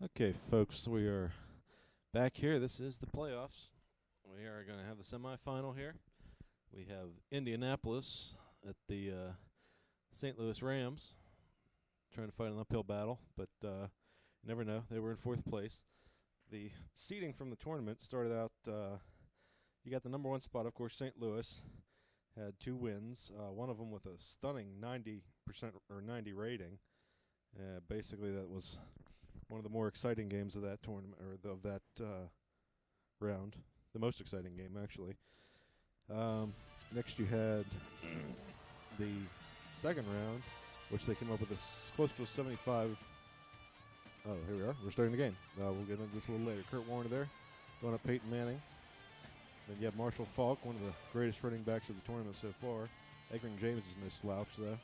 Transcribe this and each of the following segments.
Okay, folks, we are back here. This is the playoffs. We are going to have the semifinal here. We have Indianapolis at the St. Louis Rams trying to fight an uphill battle, but you never know. They were in fourth place. The seeding from the tournament started out, you got the number one spot, of course, St. Louis. Had 2 wins, one of them with a stunning 90% or 90 rating. Basically, that was one of the more exciting games of that tournament, or of that round. The most exciting game, actually. Next, you had the second round, which they came up with close to a 75. Oh, here we are. We're starting the game. We'll get into this a little later. Kurt Warner there, going up Peyton Manning. Then you have Marshall Faulk, one of the greatest running backs of the tournament so far. Edgerrin James is no slouch, though.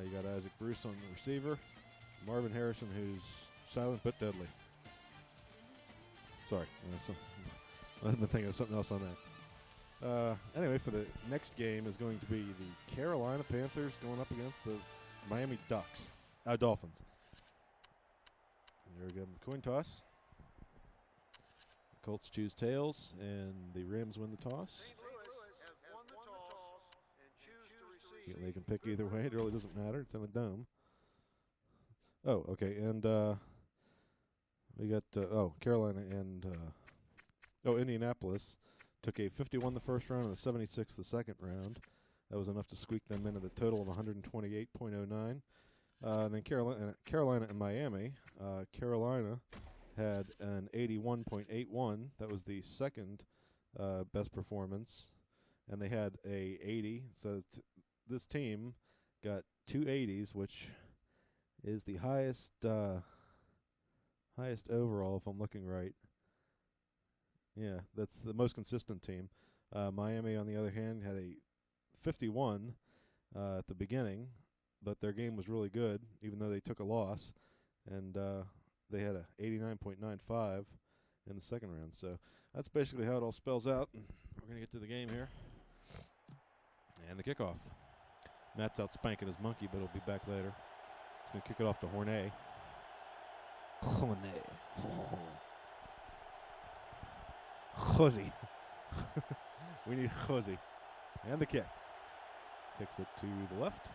You got Isaac Bruce on the receiver. Marvin Harrison, who's silent but deadly. Sorry. I've been thinking of something else on that. Anyway, for the next game is going to be the Carolina Panthers going up against the Miami Dolphins. There we go, the coin toss. The Colts choose tails, and the Rams win the toss. They can pick either way. It really doesn't matter. It's in a dome. Oh, okay, and we got Carolina and Indianapolis took a 51 the first round and a 76 the second round. That was enough to squeak them into the total of 128.09. Then Carolina and Miami. Carolina had an 81.81. That was the second best performance, and they had a 80. So this team got 2 80s, which is the highest overall, if I'm looking right. Yeah, that's the most consistent team. Miami, on the other hand, had a 51 at the beginning, but their game was really good, even though they took a loss, and they had a 89.95 in the second round. So that's basically how it all spells out. We're going to get to the game here. And the kickoff. Matt's out spanking his monkey, but he'll be back later. He's going to kick it off to Hornet. Josie. We need Josie. And the kick. Kicks it to the left.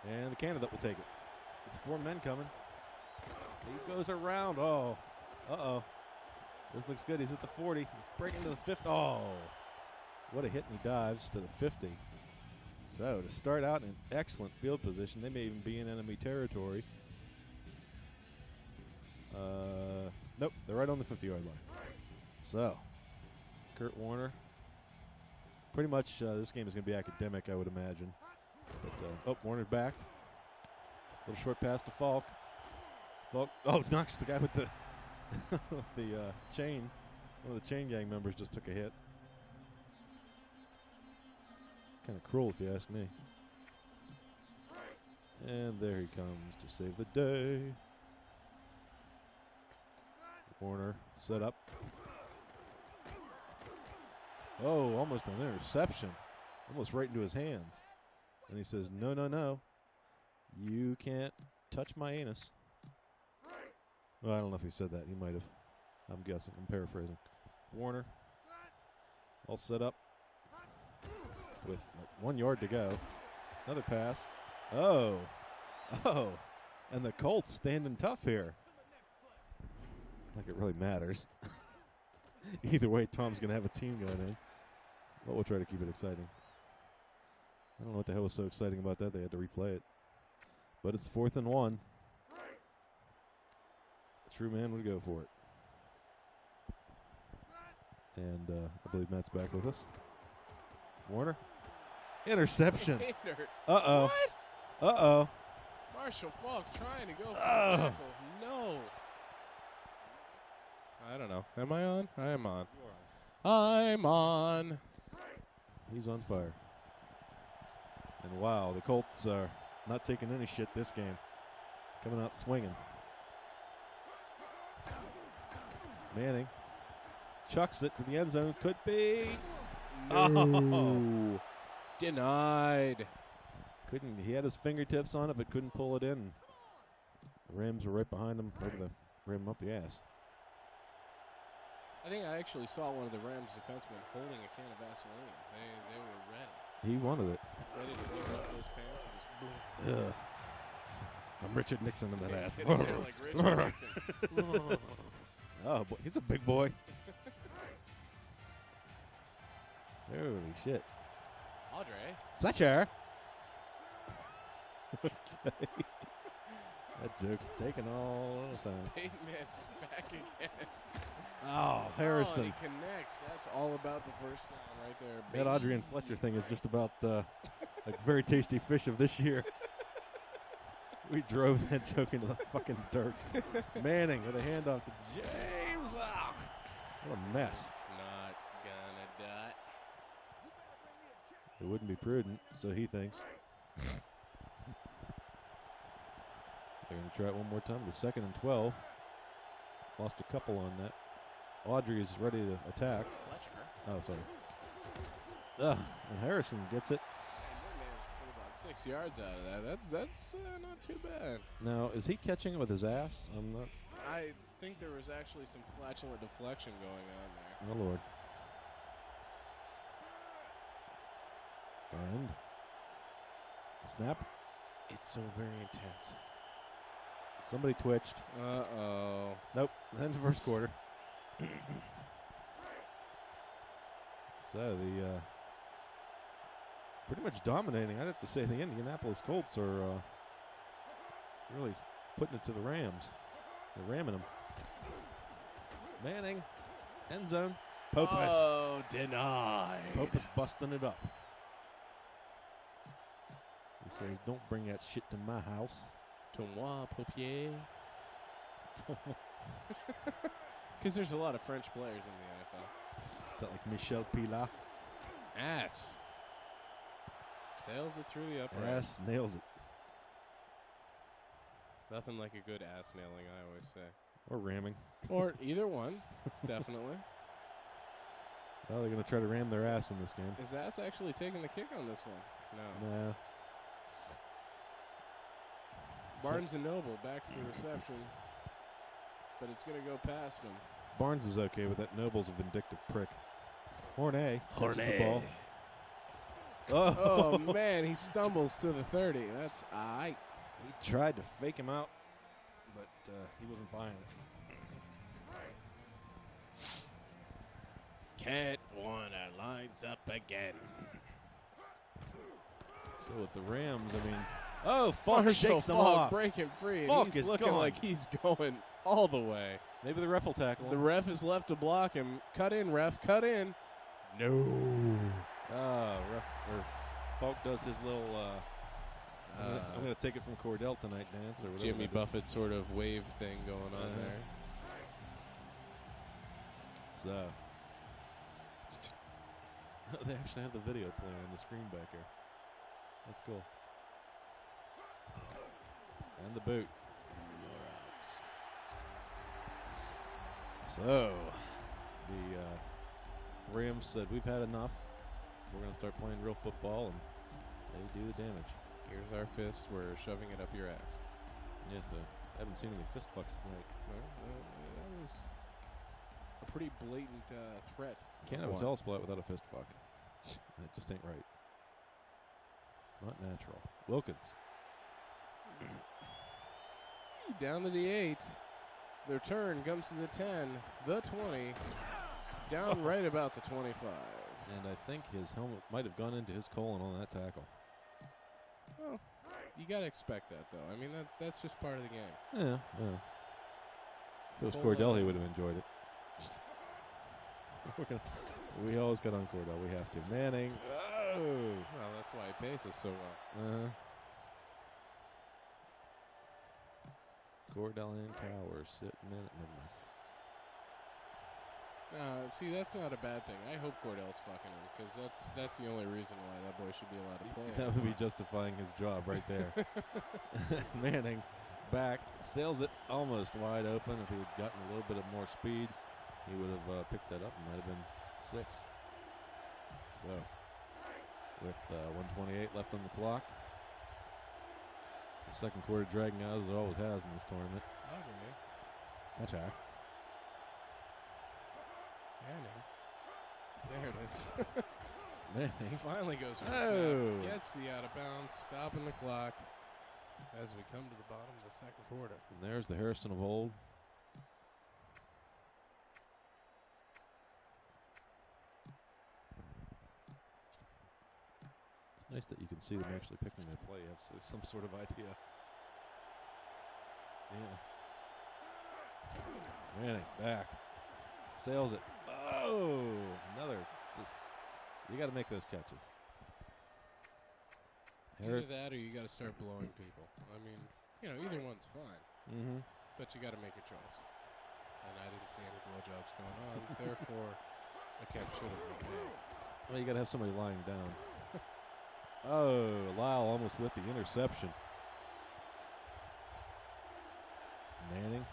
And the candidate will take it. There's 4 men coming. He goes around. Oh. Uh-oh. This looks good. He's at the 40. He's breaking to the 50. Oh. What a hit, and he dives to the 50. So, to start out in excellent field position, they may even be in enemy territory. Nope, they're right on the 50-yard line. So, Kurt Warner. Pretty much this game is going to be academic, I would imagine. But, Warner's back. Little short pass to Faulk. Faulk, knocks the guy with the chain. One of the chain gang members just took a hit. Kind of cruel, if you ask me. And there he comes to save the day. Warner set up. Oh, almost an interception. Almost right into his hands. And he says, no, no, no. You can't touch my anus. Well, I don't know if he said that. He might have. I'm guessing. I'm paraphrasing. Warner. All set up. With 1 yard to go. Another pass. Oh. And the Colts standing tough here. Like it really matters. Either way, Tom's going to have a team going in. But we'll try to keep it exciting. I don't know what the hell was so exciting about that. They had to replay it. But it's 4th and 1. A true man would go for it. And I believe Matt's back with us. Warner. Interception. Uh-oh. What? Uh-oh. Marshall Faulk trying to go for the tackle. No. I don't know. Am I on? I am on. I'm on. He's on fire. And wow, the Colts are not taking any shit this game. Coming out swinging. Manning chucks it to the end zone. Could be. No. Denied. He had his fingertips on it, but couldn't pull it in. The Rams were right behind him, over the rim, up the ass. I think I actually saw one of the Rams defensemen holding a can of Vaseline. They were ready. He wanted it. Ready to rip up those pants and just boom. Ugh. I'm Richard Nixon in that ass. Like Richard Nixon. Oh, boy, he's a big boy. Holy shit. Audrey. Fletcher. Okay. That joke's taken all the time. Peyton Man back again. Oh, Harrison. Oh, he connects. That's all about the first down right there. That Audrey and Fletcher thing is just about a very tasty fish of this year. We drove that joke into the fucking dirt. Manning with a handoff to James. Ah, what a mess. Not gonna die. It wouldn't be prudent, so he thinks. They're going to try it one more time. The 2nd and 12. Lost a couple on that. Audrey is ready to attack. Fletcher. Oh, sorry. And Harrison gets it. About 6 yards out of that. That's not too bad. Now, is he catching it with his ass? I'm not. I think there was actually some flatulent deflection going on there. Oh, Lord. And snap. It's so very intense. Somebody twitched. Uh-oh. Nope. End of first quarter. So the pretty much dominating. I'd have to say the Indianapolis Colts are really putting it to the Rams. They're ramming them. Manning, end zone. Popies. Oh, denied. Popies busting it up. He says, "Don't bring that shit to my house." To moi, Popier. Because there's a lot of French players in the NFL. Is that like Michel Pilat? Ass. Sails it through the uprights. Ass nails it. Nothing like a good ass nailing, I always say. Or ramming. Or either one, definitely. Well, they're going to try to ram their ass in this game. Is ass actually taking the kick on this one? No. No. Barnes and Noble back for the reception. But it's going to go past him. Barnes is okay with that. Noble's a vindictive prick. Hornet catches the ball. Oh, man, he stumbles to the 30. That's aight. He tried to fake him out, but he wasn't buying it. Cat Warner lines up again. So with the Rams, I mean, Falk shakes them off. Breaking free. Falk He's is looking gone. like he's going all the way. Maybe the ref will tackle him. The ref is left to block him. Cut in, ref. Cut in. No. Falk does his little. I'm going to take it from Cordell tonight dance or whatever. Jimmy Buffett sort of wave thing going on there. So they actually have the video playing on the screen back here. That's cool. And the boot. So the Rams said, "We've had enough. We're going to start playing real football," and they do the damage. Here's our fist. We're shoving it up your ass. Yes, I haven't seen any fist fucks tonight. That was a pretty blatant threat. Can't have a Telisplat without a fist fuck. That just ain't right. It's not natural. Wilkins. Down to the 8. Their turn comes to the 10, the 20, down right about the 25. And I think his helmet might have gone into his colon on that tackle. Well, you got to expect that, though. I mean, that's just part of the game. Yeah. If it was Cordell, he would have enjoyed it. We always got on Cordell. We have to. Manning. Oh. Well, that's why he pays us so well. Cordell and Cower sitting in it. Never mind. See, that's not a bad thing. I hope Cordell's fucking him because that's the only reason why that boy should be allowed to play. That would be justifying his job right there. Manning back, sails it almost wide open. If he had gotten a little bit of more speed, he would have picked that up and might have been 6. So, with 1:28 left on the clock, The second quarter dragging out as it always has in this tournament. That's right. Manning. There it is. Manning. Finally goes for the snap. Gets the out of bounds, stopping the clock as we come to the bottom of the second quarter. And there's the Harrison of old. It's nice that you can see them actually picking their play. There's some sort of idea. Yeah. Manning back. Sails it. Oh, another. Just, you got to make those catches. Either that or you got to start blowing people. I mean, either one's fine. Mm-hmm. But you got to make a choice. And I didn't see any blowjobs going on. Therefore, the catch should have been made. Well, you got to have somebody lying down. Oh, Lyle almost with the interception. Manning,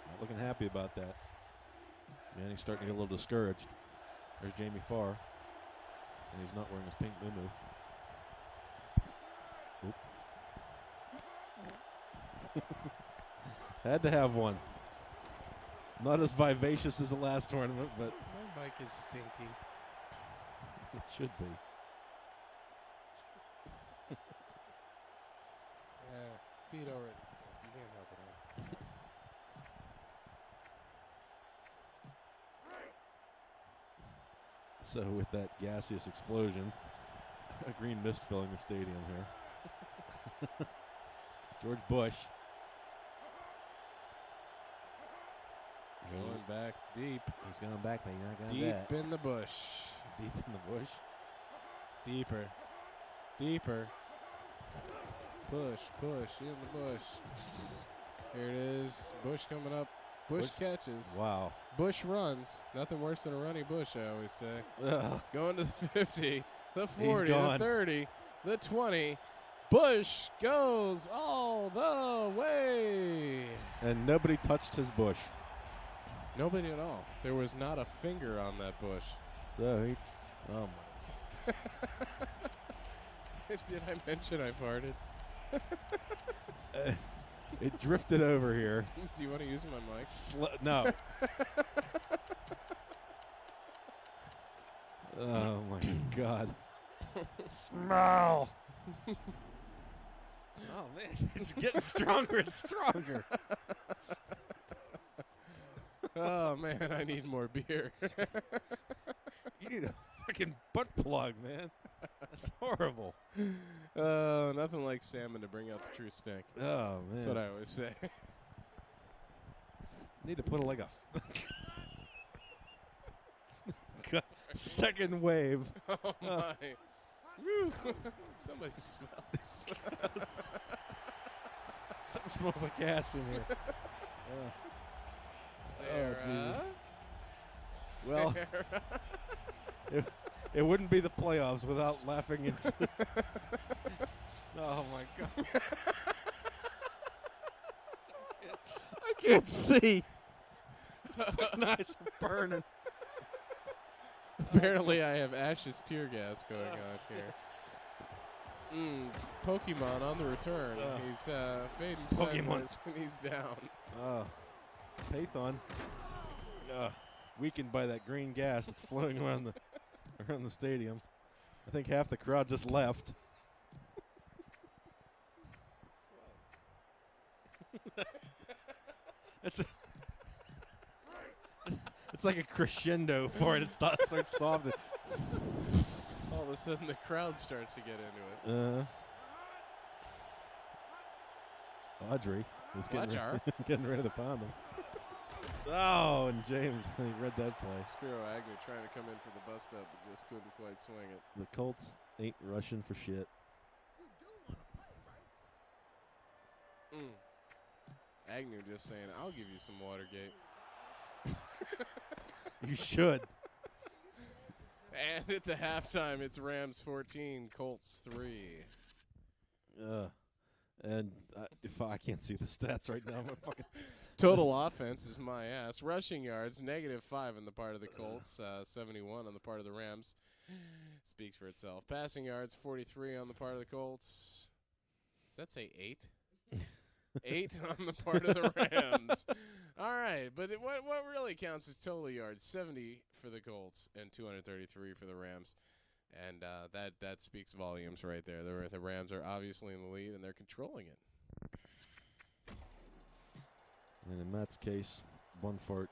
not looking happy about that. Manning's starting to get a little discouraged. There's Jamie Farr. And he's not wearing his pink moo-moo. Had to have one. Not as vivacious as the last tournament, but my mic is stinky. It should be. Feet already stink. You can't help it. So with that gaseous explosion, a green mist filling the stadium here. George Bush. Going back deep. He's going back, but he's not going back. Deep in the bush. Deep in the bush. Deeper. Deeper. Push, push, in the bush. Here it is. Bush coming up. Bush catches. Wow. Bush runs. Nothing worse than a runny bush, I always say. Ugh. Going to the 50, the 40, the 30, the 20. Bush goes all the way. And nobody touched his bush. Nobody at all. There was not a finger on that bush. So he, oh my. Did I mention I farted? It drifted over here. Do you want to use my mic? No. Oh my God. Smell. Oh man, it's getting stronger and stronger. Oh man, I need more beer. You need a fucking butt plug, man. That's horrible. Nothing like salmon to bring out the true stink. Oh man, that's what I always say. Need to put like a second wave. Oh my! Somebody smells. Something smells like gas in here. Sarah. Oh, well, it wouldn't be the playoffs without laughing. Oh my God! I can't see. My eyes are burning. Apparently, I have Ash's tear gas going on here. Pokemon on the return. He's fading sideways, and he's down. Python. Weakened by that green gas that's flowing around the stadium. I think half the crowd just left. It's like a crescendo for it. It starts soft. All of a sudden, the crowd starts to get into it. Audrey is getting rid of the Palmer. Oh, and James, he read that play. Spiro Agnew trying to come in for the bust up, but just couldn't quite swing it. The Colts ain't rushing for shit. Agnew just saying, I'll give you some Watergate. You should. And at the halftime, it's Rams 14, Colts 3. And if I can't see the stats right now, I'm fucking total offense is my ass. Rushing yards, -5 on the part of the Colts, 71 on the part of the Rams. Speaks for itself. Passing yards, 43 on the part of the Colts. Does that say 8? 8 on the part of the Rams. All right, but what really counts is total yards, 70 for the Colts and 233 for the Rams. And that speaks volumes right there. The Rams are obviously in the lead, and they're controlling it. And in Matt's case, one fart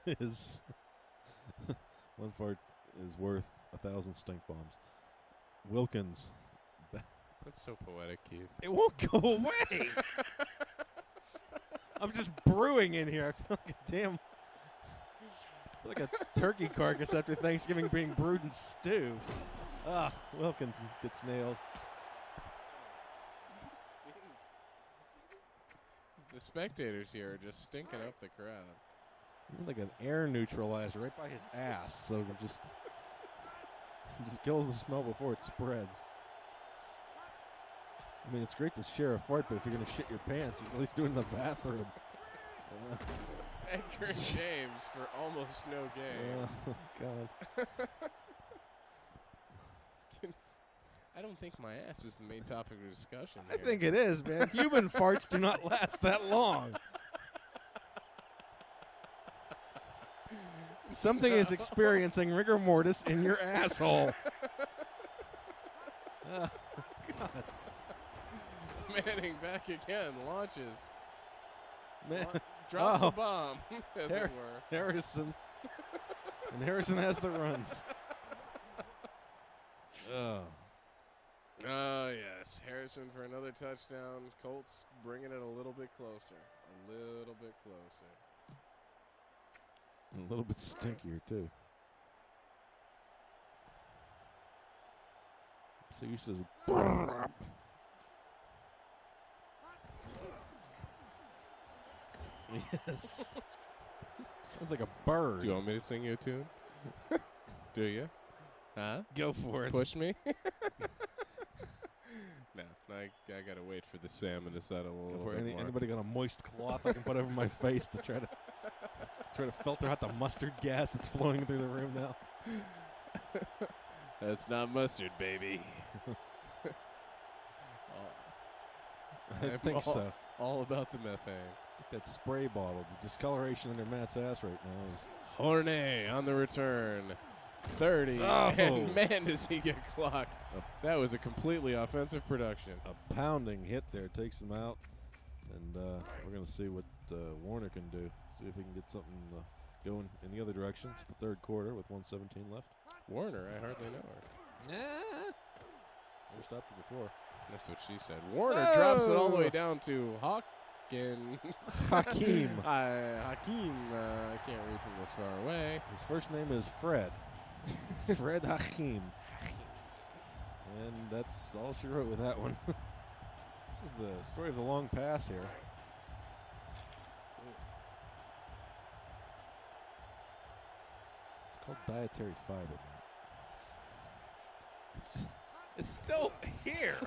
is worth 1,000 stink bombs. Wilkins. That's so poetic, Keyz. It won't go away. I'm just brewing in here. I feel like a turkey carcass after Thanksgiving being brewed in stew. Wilkins gets nailed. The spectators here are just stinking up the crowd. Like an air neutralizer right by his ass, so it just kills the smell before it spreads. I mean, it's great to share a fart, but if you're going to shit your pants, you can at least do it in the bathroom. Edgar and James for almost no gain. Oh, God. I don't think my ass is the main topic of discussion I here. think it is, man. Human farts do not last that long. Something is experiencing rigor mortis in your asshole. Oh, God. Manning back again, launches. Oh. Drops a bomb, as it were. Harrison. And Harrison has the runs. Oh. Oh, yes. Harrison for another touchdown. Colts bringing it a little bit closer. A little bit closer. A little bit stinkier, too. So used to yes. Sounds like a bird. Do you want me to sing you a tune? Do you? Huh? Go for it. Push me? No, I got to wait for the salmon to settle a little bit more. Anybody got a moist cloth I can put over my face to try to filter out the mustard gas that's flowing through the room now? That's not mustard, baby. I think so. All about the methane. That spray bottle, the discoloration under Matt's ass right now is... Hornet on the return. 30. Oh. And man, does he get clocked. That was a completely offensive production. A pounding hit there takes him out. And we're going to see what Warner can do. See if he can get something going in the other direction. It's the third quarter with 1:17 left. Warner, I hardly know her. Nah. Never stopped her before. That's what she said. Warner drops it all the way down to Hakeem. Hakeem. I can't read from this far away. His first name is Fred. Fred Hakeem. And that's all she wrote with that one. This is the story of the long pass here. It's called dietary fiber, Matt. It's still here.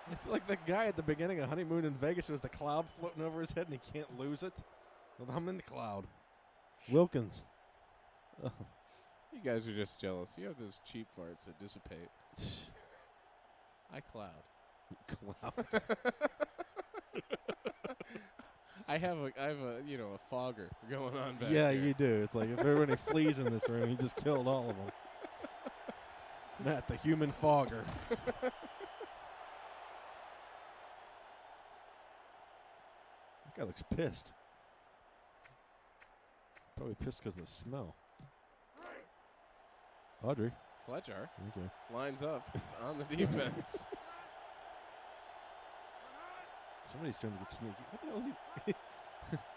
I feel like that guy at the beginning of Honeymoon in Vegas, there was the cloud floating over his head and he can't lose it. Well, I'm in the cloud. Wilkins. Oh. You guys are just jealous. You have those cheap farts that dissipate. I cloud. Clouds. I have a fogger going on back Yeah, here. you do. It's like if there were any fleas in this room, you just killed all of them. Matt, the human fogger. That guy looks pissed. Probably pissed because of the smell. Audrey. Fletcher Okay. lines up on the defense. Somebody's trying to get sneaky. What the hell is he?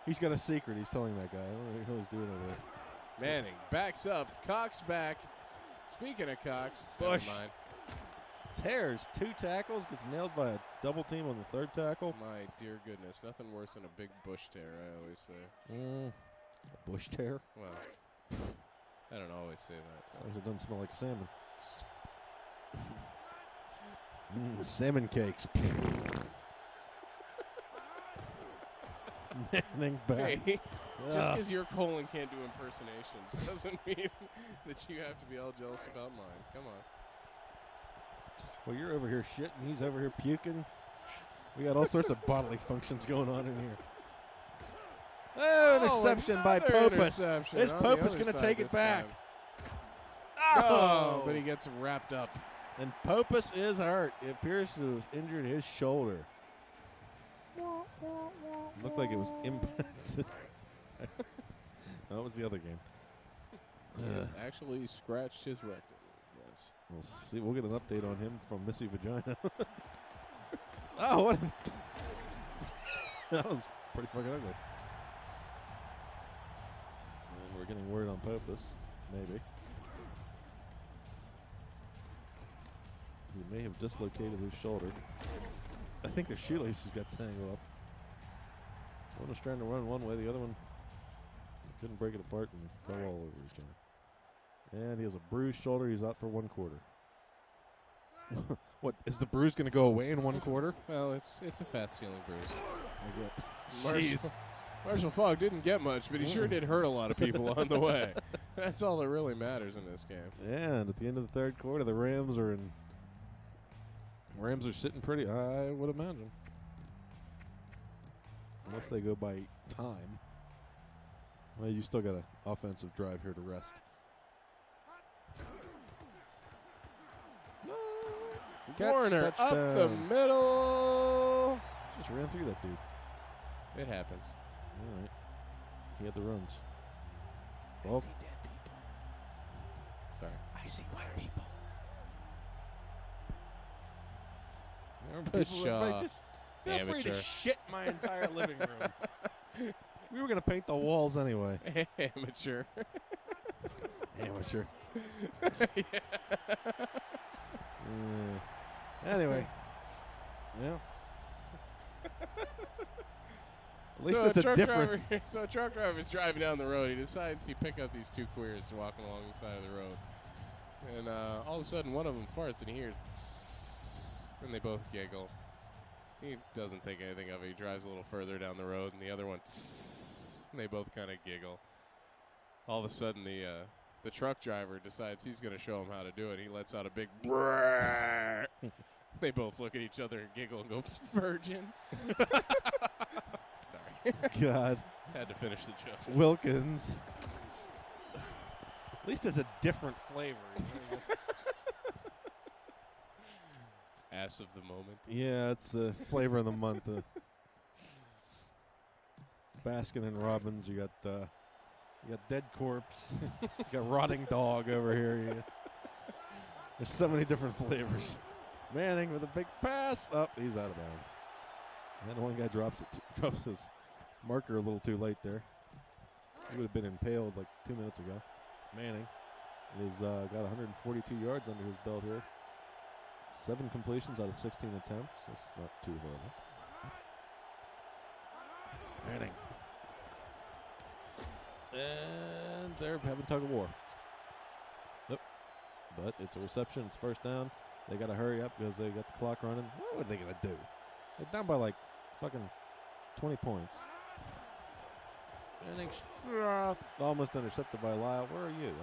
He's got a secret. He's telling that guy. I don't know what he's doing over there. Manning backs up. Cox back. Speaking of Cox, Bush. never mind. Tears 2 tackles. Gets nailed by a double team on the third tackle. My dear goodness, nothing worse than a big bush tear, I always say. A bush tear. Well, I don't always say that. As long as it doesn't smell like salmon. Salmon cakes. Manning back. Hey, just because your colon can't do impersonations doesn't mean that you have to be all jealous about mine. Come on. Well, you're over here shitting. He's over here puking. We got all sorts of bodily functions going on in here. Oh, interception by Popis. This Popis going to take it back. Oh, but he gets wrapped up. And Popis is hurt. It appears to have injured his shoulder. Looked like it was impacted. That was the other game. He has actually scratched his rectum. Yes. We'll see. We'll get an update on him from Missy Vagina. Oh, what? That was pretty fucking ugly. And we're getting word on Popis. Maybe. He may have dislocated his shoulder. I think their shoelaces got tangled up. One was trying to run one way, the other one couldn't break it apart and fell all over each other. And he has a bruised shoulder. He's out for 1 quarter. What, is the bruise going to go away in 1 quarter? Well, it's a fast-healing bruise. I get. Marshall Faulk didn't get much, but he sure did hurt a lot of people on the way. That's all that really matters in this game. Yeah, and at the end of the 3rd quarter, the Rams are sitting pretty, I would imagine. Unless they go by time. Well, you still got an offensive drive here to rest. Warner up the middle. Just ran through that dude. It happens. All right. He had the runs. I see dead people. Sorry. I see white people. Just feel free to shit my entire living room. We were going to paint the walls anyway. Amateur. Amateur. Anyway. Yeah. At least it's a different. So a truck driver is driving down the road. He decides to pick up these 2 queers walking along the side of the road. And all of a sudden, one of them farts and he hears tss, and they both giggle. He doesn't think anything of it. He drives a little further down the road, and the other one tss, and they both kind of giggle. All of a sudden, the truck driver decides he's going to show him how to do it. He lets out a big brrrr. They both look at each other and giggle and go, virgin. Sorry. God. Had to finish the joke. Wilkins. At least it's a different flavor. Ass of the moment. Yeah, it's a flavor of the month. Baskin and Robbins. You got dead corpse. You got rotting dog over here. There's so many different flavors. Manning with a big pass. Oh, he's out of bounds. And one guy drops his marker a little too late there. He would have been impaled like 2 minutes ago. Manning has got 142 yards under his belt here. 7 completions out of 16 attempts. That's not too horrible. Manning. And they're having tug of war. Yep. But it's a reception. It's first down. They got to hurry up because they got the clock running. What are they going to do? They're down by like fucking 20 points. And almost intercepted by Lyle. Where are you?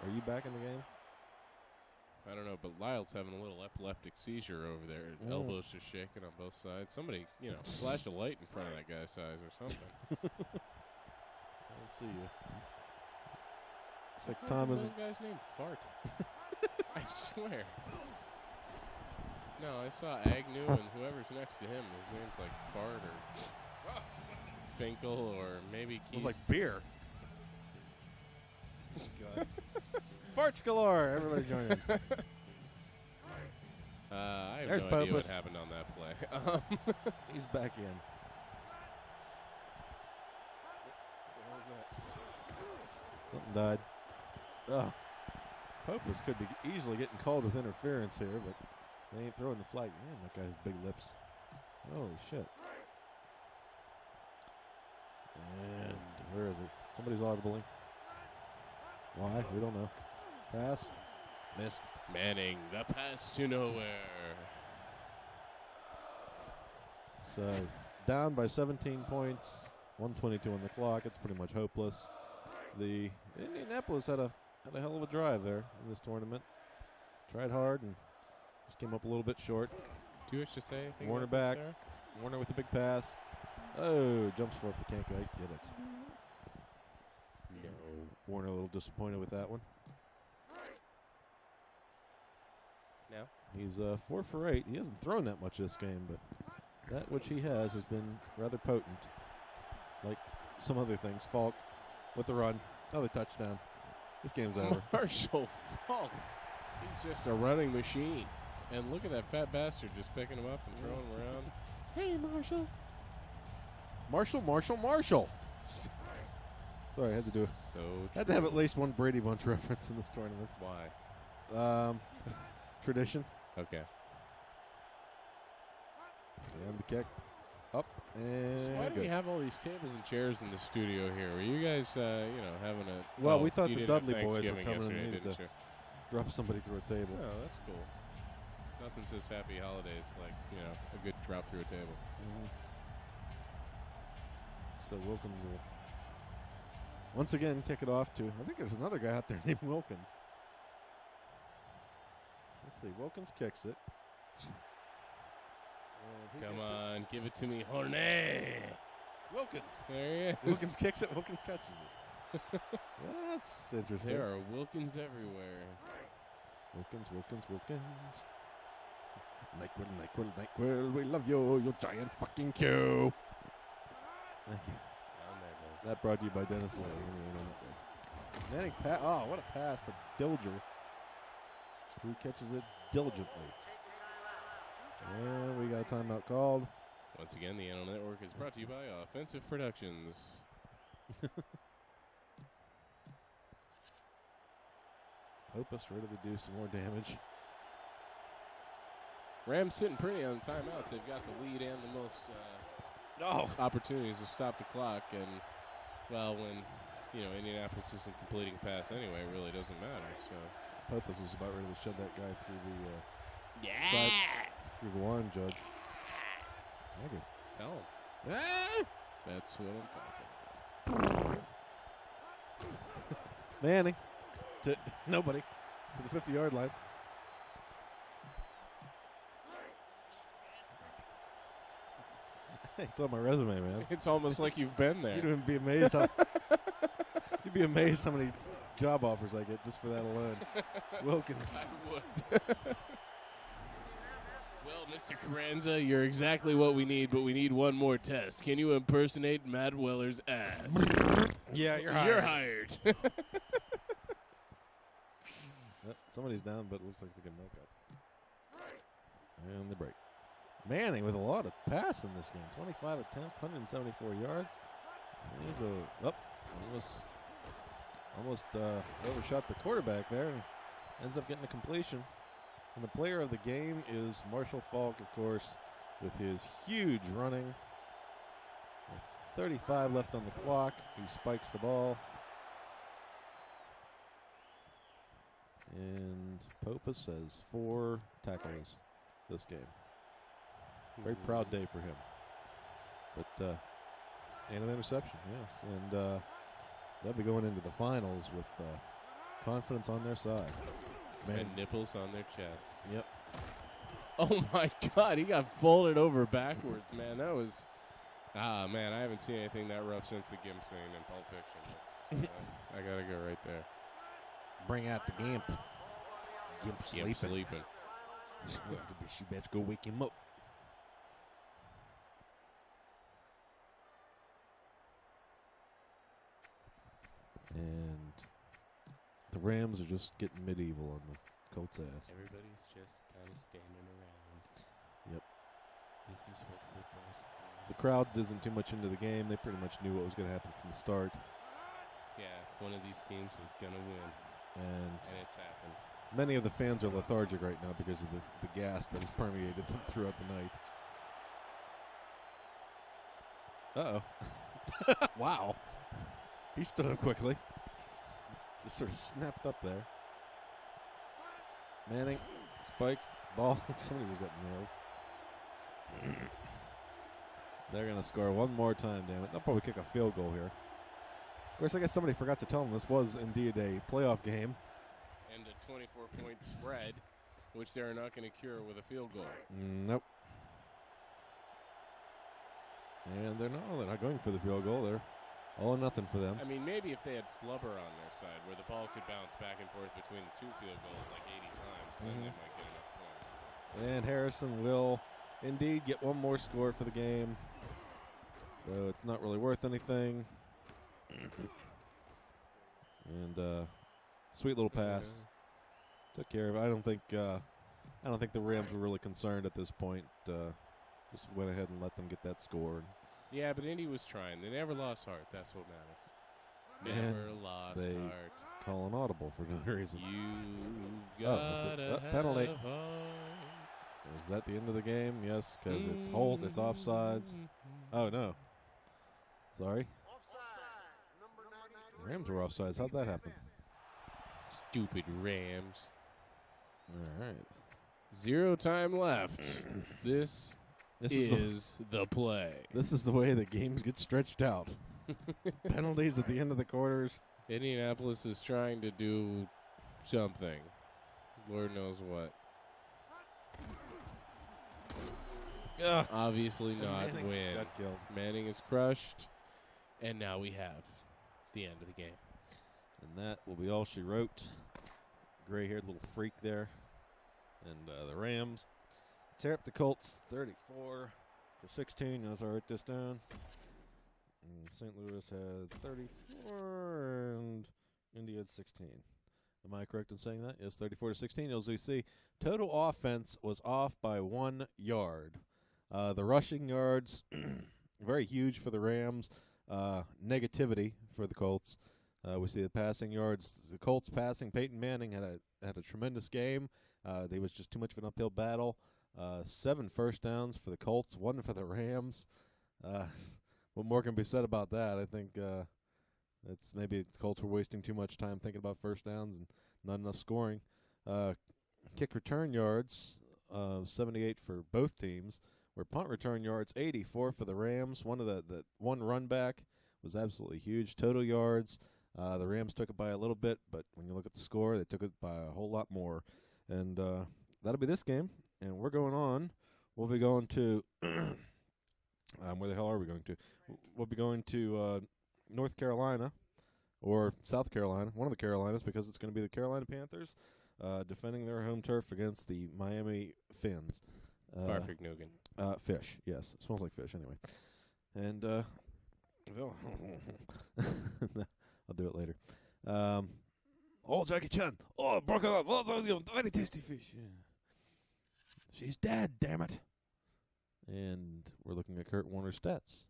Are you back in the game? I don't know, but Lyle's having a little epileptic seizure over there. His elbows just shaking on both sides. Somebody, flash a light in front of that guy's eyes or something. Let's see you. It's like Tom isn't. Guy's name Fart. I swear. No, I saw Agnew and whoever's next to him. His name's like Fart or Finkel or maybe Keyz. It was like beer. God. Farts galore. Everybody join in. I have There's no idea what Popis. happened on that play. He's back in. Something died. Oh. Popis could be easily getting called with interference here, but they ain't throwing the flag. Man, that guy's big lips. Holy shit. And where is it? Somebody's audibling. Why? We don't know. Pass. Missed. Manning, the pass to nowhere. So, down by 17 points. 1:22 on the clock. It's pretty much hopeless. The Indianapolis had a hell of a drive there in this tournament. Tried hard and Just came up a little bit short. Do you wish to say anything? Warner about back. this, Sarah? Warner with a big pass. Oh, jumps for it, but can't quite get it. No. Warner a little disappointed with that one. No. He's 4 for 8. He hasn't thrown that much this game, but that which he has been rather potent. Like some other things. Falk with the run. Another touchdown. This game's over. Marshall Falk. He's just a running machine. And look at that fat bastard just picking him up and throwing him around. Hey, Marshall. Marshall. Sorry, I had to do it. So Had to have at least one Brady Bunch reference in this tournament. Why? Tradition. Okay. And the kick. Up and So why do we have all these tables and chairs in the studio here? Were you guys, having a... Well, we thought you the did have Dudley boys were Thanksgiving coming and yesterday, needed didn't to you? drop somebody through a table. Oh, that's cool. Nothing says happy holidays like, a good drop through a table. So Wilkins will once again kick it off to, I think there's another guy out there named Wilkins. Let's see, Wilkins kicks it. And he Come gets on, give it to me, Hornet. it. Wilkins. There he is. Wilkins kicks it, Wilkins catches it. That's interesting. There are Wilkins everywhere. Wilkins. NyQuil, we love you giant fucking Q. Thank you. That brought to you by Dennis Lane. Manning what a pass to Dilger, who catches it diligently. And we got a timeout called. Once again, the Animal Network is brought to you by Offensive Productions. Popies ready to do some more damage. Rams sitting pretty on the timeouts. They've got the lead and the most opportunities to stop the clock. And, well, when, Indianapolis isn't completing a pass anyway, it really doesn't matter. So Popies was about ready to shove that guy through the side, through the line, Judge. Maybe. Tell him. That's what I'm talking about. Manning to nobody to the 50-yard line. It's on my resume, man. It's almost like you've been there. You'd be amazed how many job offers I get just for that alone. Wilkins. I would. Well, Mr. Karanza, you're exactly what we need, but we need one more test. Can you impersonate Matt Weller's ass? Yeah, you're hired. Somebody's down, but it looks like they can make up. And the break. Manning with a lot of pass in this game. 25 attempts, 174 yards. He's almost overshot the quarterback there and ends up getting a completion. And the player of the game is Marshall Falk, of course, with his huge running. With 35 left on the clock. He spikes the ball. And Popies has 4 tackles this game. Very proud day for him. But, and an interception, yes. And they'll be going into the finals with confidence on their side. And nipples on their chests. Yep. Oh, my God. He got folded over backwards, man. That was... man, I haven't seen anything that rough since the Gimp scene in Pulp Fiction. I got to go right there. Bring out the Gimp. Gimp sleeping. She better go wake him up. And the Rams are just getting medieval on the Colts' ass. Everybody's just kind of standing around. Yep. This is what football's about. The crowd isn't too much into the game. They pretty much knew what was going to happen from the start. Yeah, one of these teams was going to win. And it's happened. Many of the fans are lethargic right now because of the gas that has permeated them throughout the night. Uh-oh. Wow. He stood up quickly. Just sort of snapped up there. Manning spikes the ball. Somebody just got nailed. They're going to score one more time, damn it. They'll probably kick a field goal here. Of course, I guess somebody forgot to tell them this was indeed a playoff game. And a 24-point spread. which they're not going to cure with a field goal. Nope. And they're not going for the field goal. They're all or nothing for them. I mean, maybe if they had flubber on their side where the ball could bounce back and forth between the 2 field goals like 80 times, then they might get enough points. And Harrison will indeed get one more score for the game, though it's not really worth anything. And sweet little pass. Took care of it. I don't think the Rams were really concerned at this point. Just went ahead and let them get that score. Yeah, but Indy was trying. They never lost heart. That's what matters. Never lost heart. Call an audible for no reason. You've got penalty. Is that the end of the game? Yes, because it's offsides. Oh, no. Sorry. The Rams were offsides. How'd that happen? Stupid Rams. All right. 0 time left. This is the play. This is the way the games get stretched out. Penalties at the end of the quarters. Indianapolis is trying to do something. Lord knows what. Obviously not win. Got killed. Manning is crushed. And now we have the end of the game. And that will be all she wrote. Gray-haired little freak there. And the Rams tear up the Colts 34-16 as I write this down. And St. Louis had 34 and Indy had 16. Am I correct in saying that? Yes, 34-16. LZC. Total offense was off by 1 yard. The rushing yards, very huge for the Rams. Negativity for the Colts. We see the passing yards. The Colts passing. Peyton Manning had a tremendous game. There was just too much of an uphill battle. 7 first downs for the Colts, 1 for the Rams. What more can be said about that? I think it's maybe the Colts were wasting too much time thinking about first downs and not enough scoring. Kick return yards, 78 for both teams. Where punt return yards, 84 for the Rams. The one run back was absolutely huge. Total yards, the Rams took it by a little bit, but when you look at the score, they took it by a whole lot more. And that'll be this game. And we're going on. We'll be going to where the hell are we going to? We'll be going to North Carolina or South Carolina, one of the Carolinas, because it's going to be the Carolina Panthers defending their home turf against the Miami Fins. Farfignugan. Fish, yes. It smells like fish anyway. And I'll do it later. Oh, Jackie Chan. Oh, broke it up. Oh, very tasty fish. Yeah. She's dead, damn it. And we're looking at Kurt Warner's stats.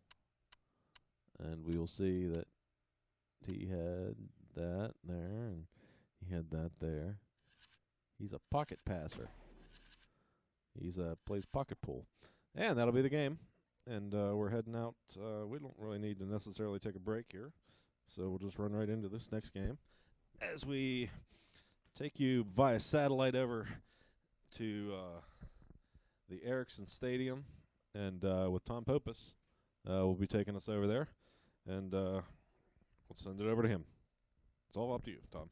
And we will see that he had that there, and he had that there. He's a pocket passer. He's plays pocket pool. And that'll be the game. And we're heading out. We don't really need to necessarily take a break here. So we'll just run right into this next game as we take you via satellite over to the Ericsson Stadium. And with Tom Popis, will be taking us over there. And we'll send it over to him. It's all up to you, Tom.